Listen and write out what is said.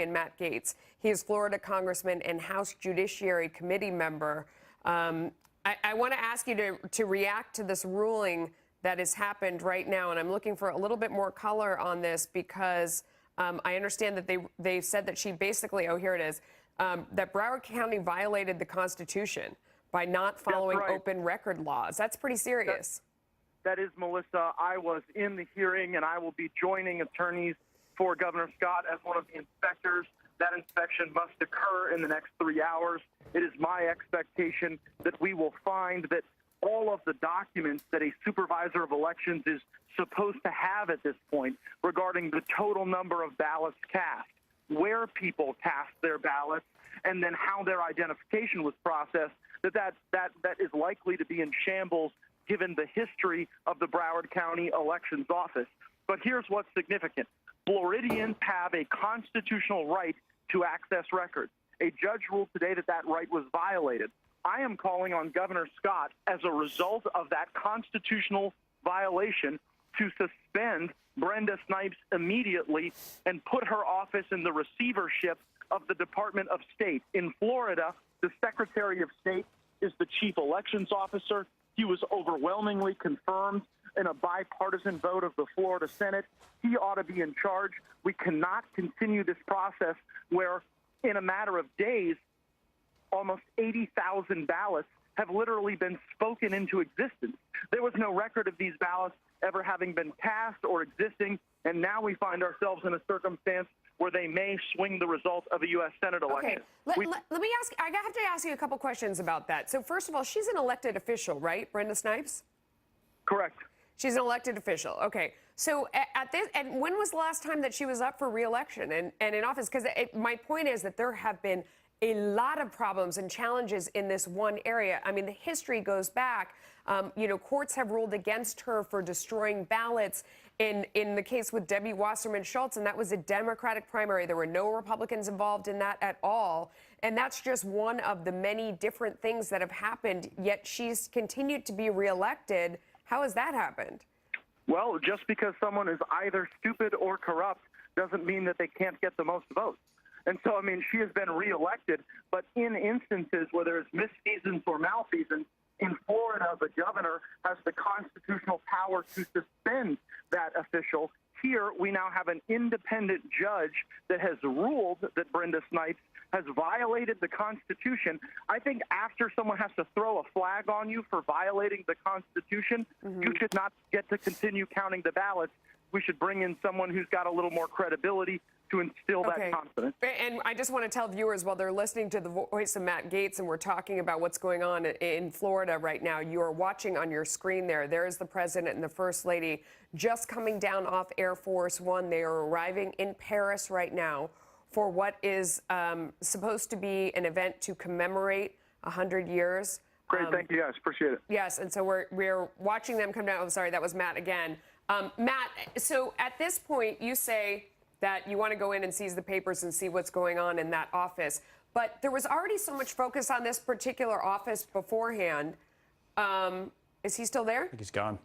Republican Matt Gaetz. He is Florida Congressman and House Judiciary Committee member. I want to ask you to react to this ruling that has happened right now, and I'm looking for a little bit more color on this because I understand that they said that she basically, oh, here it is, that Broward County violated the Constitution by not following open record laws. That's pretty serious. That is, Melissa. I was in the hearing, and I will be joining attorneys for Governor Scott as one of the inspectors. That inspection must occur in the next 3 hours. It is my expectation that we will find that all of the documents that a supervisor of elections is supposed to have at this point regarding the total number of ballots cast, where people cast their ballots, and then how their identification was processed, that is likely to be in shambles given the history of the Broward County Elections Office. But here's what's significant. Floridians have a constitutional right to access records. A judge ruled today that that right was violated. I am calling on Governor Scott, as a result of that constitutional violation, to suspend Brenda Snipes immediately and put her office in the receivership of the Department of State. In Florida, the Secretary of State is the chief elections officer. He was overwhelmingly confirmed in a bipartisan vote of the Florida Senate. He ought to be in charge. We cannot continue this process where, in a matter of days, almost 80,000 ballots have literally been spoken into existence. There was no record of these ballots ever having been cast or existing, and now we find ourselves in a circumstance where they may swing the result of a U.S. Senate election. Okay, let me ask, I have to ask you a couple questions about that. So first of all, she's an elected official, right, Brenda Snipes? Correct. She's an elected official. Okay. So at this, and when was the last time that she was up for re-election and in office? Because my point is that there have been a lot of problems and challenges in this one area. I mean, the history goes back. Courts have ruled against her for destroying ballots in the case with Debbie Wasserman Schultz, and that was a Democratic primary. There were no Republicans involved in that at all. And that's just one of the many different things that have happened, yet she's continued to be reelected. How has that happened? Well, just because someone is either stupid or corrupt doesn't mean that they can't get the most votes. And so, I mean, she has been reelected, but in instances where there's misfeasance or malfeasance, in Florida, the governor has the constitutional power to suspend that official. Here, we now have an independent judge that has ruled that Brenda Snipes has violated the Constitution. I think after someone has to throw a flag on you for violating the Constitution, you should not get to continue counting the ballots. We should bring in someone who's got a little more credibility to instill that confidence. And I just want to tell viewers, while they're listening to the voice of Matt Gaetz and we're talking about what's going on in Florida right now, you are watching on your screen there. There is the president and the first lady just coming down off Air Force One. They are arriving in Paris right now for what is supposed to be an event to commemorate 100 years. Great, thank you guys, appreciate it. Yes, and so we're watching them come down. I'm sorry, that was Matt again. Matt, so at this point, you say that you want to go in and seize the papers and see what's going on in that office. But there was already so much focus on this particular office beforehand. Is he still there? I think he's gone.